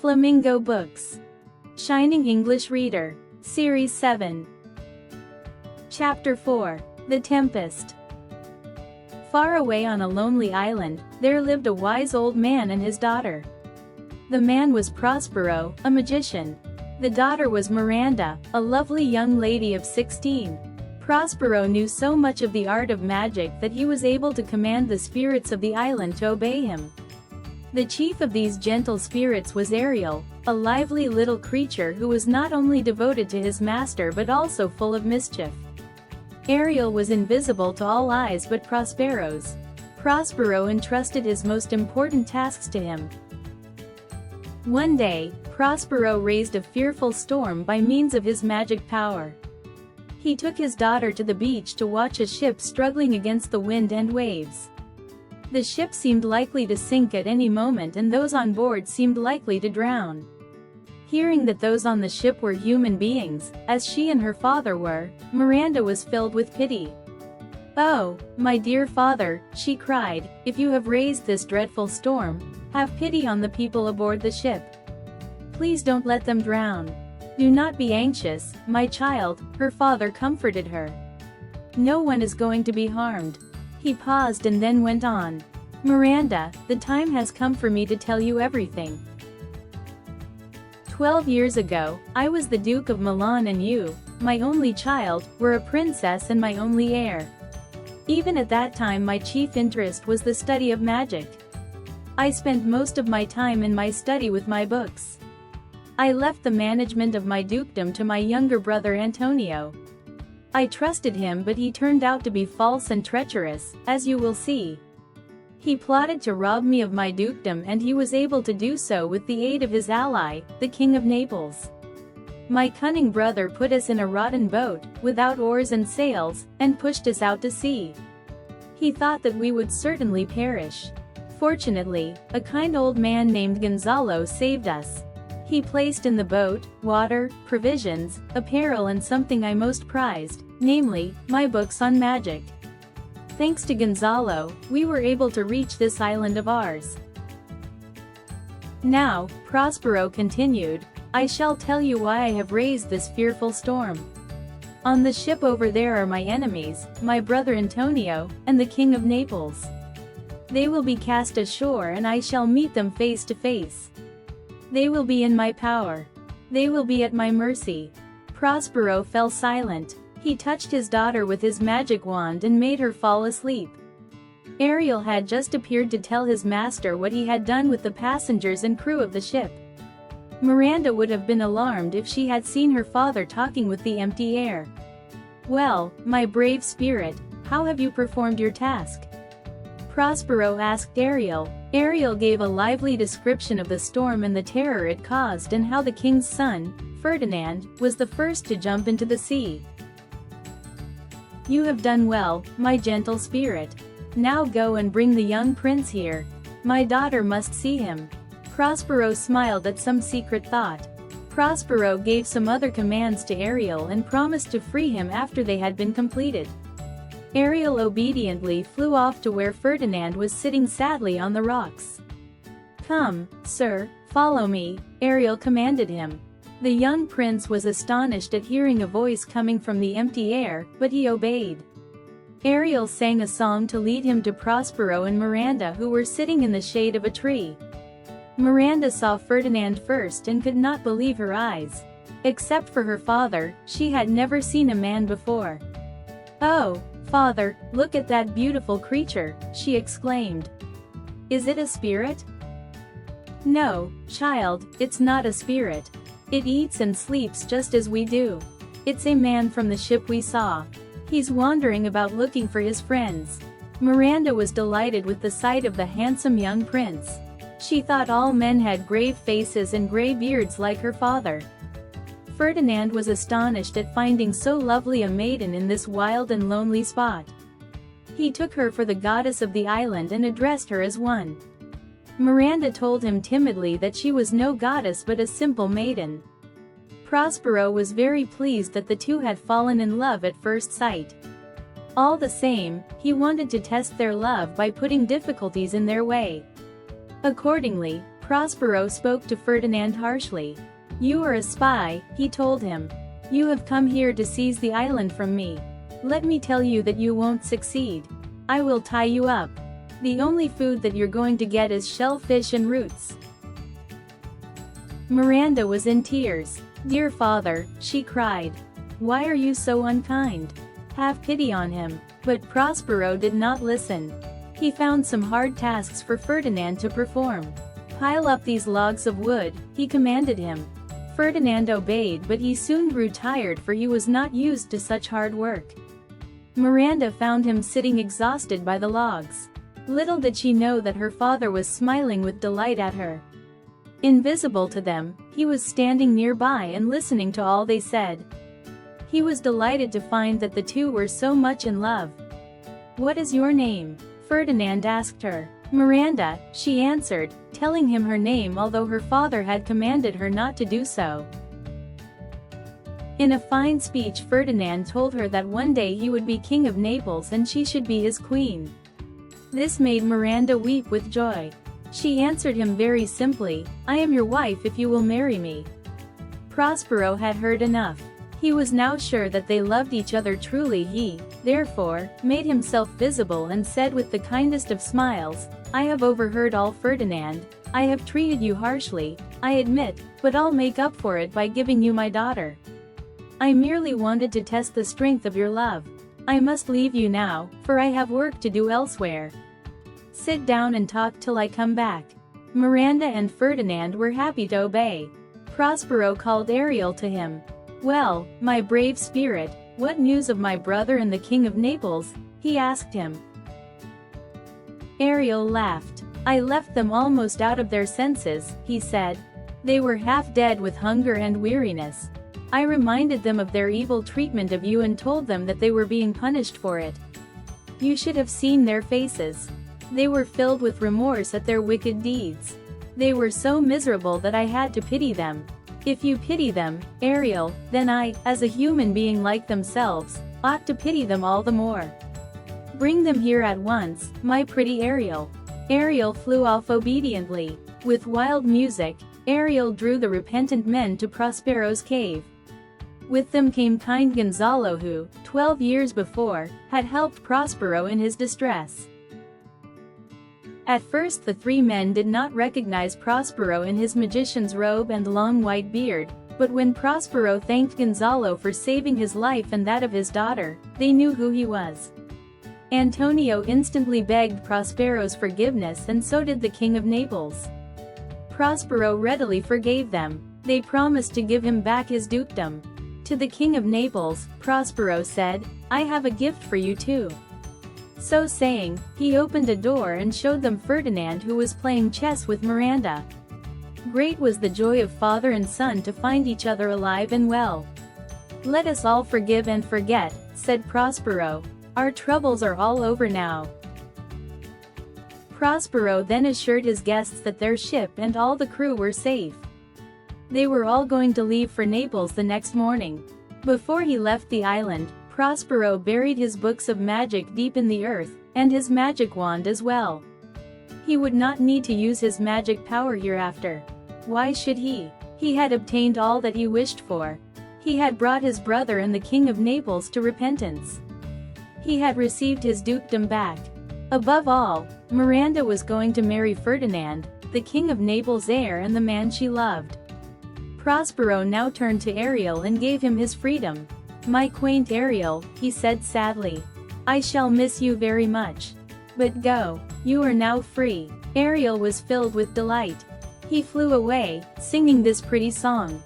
Flamingo Books. Shining English Reader. Series 7. Chapter 4. The Tempest. Far away on a lonely island, there lived a wise old man and his daughter. The man was Prospero, a magician. The daughter was Miranda, a lovely young lady of 16. Prospero knew so much of the art of magic that he was able to command the spirits of the island to obey him. The chief of these gentle spirits was Ariel, a lively little creature who was not only devoted to his master but also full of mischief. Ariel was invisible to all eyes but Prospero's. Prospero entrusted his most important tasks to him. One day, Prospero raised a fearful storm by means of his magic power. He took his daughter to the beach to watch a ship struggling against the wind and waves. The ship seemed likely to sink at any moment and those on board seemed likely to drown. Hearing that those on the ship were human beings, as she and her father were, Miranda was filled with pity. "Oh, my dear father," she cried, "if you have raised this dreadful storm, have pity on the people aboard the ship. Please don't let them drown. Do not be anxious, my child," her father comforted her. "No one is going to be harmed." He paused and then went on. "Miranda, the time has come for me to tell you everything. 12 years ago, I was the Duke of Milan and you, my only child, were a princess and my only heir. Even at that time my chief interest was the study of magic. I spent most of my time in my study with my books. I left the management of my dukedom to my younger brother Antonio. I trusted him but he turned out to be false and treacherous, as you will see. He plotted to rob me of my dukedom and he was able to do so with the aid of his ally, the King of Naples. My cunning brother put us in a rotten boat, without oars and sails, and pushed us out to sea. He thought that we would certainly perish. Fortunately, a kind old man named Gonzalo saved us. He placed in the boat, water, provisions, apparel and something I most prized, namely, my books on magic. Thanks to Gonzalo, we were able to reach this island of ours. Now, Prospero continued, I shall tell you why I have raised this fearful storm. On the ship over there are my enemies, my brother Antonio, and the King of Naples. They will be cast ashore and I shall meet them face to face. They will be in my power. They will be at my mercy." Prospero fell silent. He touched his daughter with his magic wand and made her fall asleep. Ariel had just appeared to tell his master what he had done with the passengers and crew of the ship. Miranda would have been alarmed if she had seen her father talking with the empty air. "Well, my brave spirit, how have you performed your task?" Prospero asked Ariel. Ariel gave a lively description of the storm and the terror it caused and how the king's son, Ferdinand, was the first to jump into the sea. "You have done well, my gentle spirit. Now go and bring the young prince here. My daughter must see him." Prospero smiled at some secret thought. Prospero gave some other commands to Ariel and promised to free him after they had been completed. Ariel obediently flew off to where Ferdinand was sitting sadly on the rocks. "Come, sir, follow me," Ariel commanded him. The young prince was astonished at hearing a voice coming from the empty air, but he obeyed. Ariel sang a song to lead him to Prospero and Miranda who were sitting in the shade of a tree. Miranda saw Ferdinand first and could not believe her eyes. Except for her father, she had never seen a man before. "Oh, father, look at that beautiful creature," she exclaimed. "Is it a spirit?" "No, child, it's not a spirit. It eats and sleeps just as we do. It's a man from the ship we saw. He's wandering about looking for his friends." Miranda was delighted with the sight of the handsome young prince. She thought all men had grave faces and gray beards like her father. Ferdinand was astonished at finding so lovely a maiden in this wild and lonely spot. He took her for the goddess of the island and addressed her as one. Miranda told him timidly that she was no goddess but a simple maiden. Prospero was very pleased that the two had fallen in love at first sight. All the same, he wanted to test their love by putting difficulties in their way. Accordingly, Prospero spoke to Ferdinand harshly. "You are a spy," he told him. "You have come here to seize the island from me. Let me tell you that you won't succeed. I will tie you up. The only food that you're going to get is shellfish and roots." Miranda was in tears. "Dear father," she cried. "Why are you so unkind? Have pity on him." But Prospero did not listen. He found some hard tasks for Ferdinand to perform. "Pile up these logs of wood," he commanded him. Ferdinand obeyed, but he soon grew tired, for he was not used to such hard work. Miranda found him sitting exhausted by the logs. Little did she know that her father was smiling with delight at her. Invisible to them, he was standing nearby and listening to all they said. He was delighted to find that the two were so much in love. "What is your name?" Ferdinand asked her. "Miranda," she answered, telling him her name although her father had commanded her not to do so. In a fine speech, Ferdinand told her that one day he would be king of Naples and she should be his queen. This made Miranda weep with joy. She answered him very simply, "I am your wife if you will marry me." Prospero had heard enough. He was now sure that they loved each other truly. He, therefore, made himself visible and said with the kindest of smiles, "I have overheard all, Ferdinand. I have treated you harshly, I admit, but I'll make up for it by giving you my daughter. I merely wanted to test the strength of your love. I must leave you now, for I have work to do elsewhere. Sit down and talk till I come back." Miranda and Ferdinand were happy to obey. Prospero called Ariel to him. "Well, my brave spirit, what news of my brother and the King of Naples?" he asked him. Ariel laughed. "I left them almost out of their senses," he said. "They were half dead with hunger and weariness. I reminded them of their evil treatment of you and told them that they were being punished for it. You should have seen their faces. They were filled with remorse at their wicked deeds. They were so miserable that I had to pity them. If you pity them, Ariel, then I, as a human being like themselves, ought to pity them all the more. Bring them here at once, my pretty Ariel." Ariel flew off obediently. With wild music, Ariel drew the repentant men to Prospero's cave. With them came kind Gonzalo who, 12 years before, had helped Prospero in his distress. At first the three men did not recognize Prospero in his magician's robe and long white beard, but when Prospero thanked Gonzalo for saving his life and that of his daughter, they knew who he was. Antonio instantly begged Prospero's forgiveness, and so did the King of Naples. Prospero readily forgave them. They promised to give him back his dukedom. To the King of Naples, Prospero said, "I have a gift for you too." So saying, he opened a door and showed them Ferdinand, who was playing chess with Miranda. Great was the joy of father and son to find each other alive and well. "Let us all forgive and forget," said Prospero. "Our troubles are all over now." Prospero then assured his guests that their ship and all the crew were safe. They were all going to leave for Naples the next morning. Before he left the island, Prospero buried his books of magic deep in the earth, and his magic wand as well. He would not need to use his magic power hereafter. Why should he? He had obtained all that he wished for. He had brought his brother and the King of Naples to repentance. He had received his dukedom back. Above all, Miranda was going to marry Ferdinand, the King of Naples' heir and the man she loved. Prospero now turned to Ariel and gave him his freedom. "My quaint Ariel," he said sadly, "I shall miss you very much. But go, you are now free." Ariel was filled with delight. He flew away, singing this pretty song.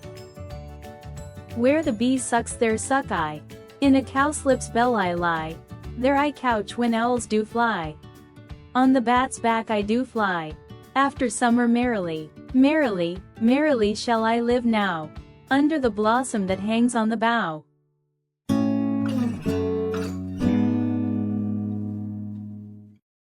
"Where the bee sucks there suck I. In a cowslip's bell I lie. There I couch when owls do fly. On the bat's back I do fly. After summer merrily, merrily, merrily shall I live now. Under the blossom that hangs on the bough.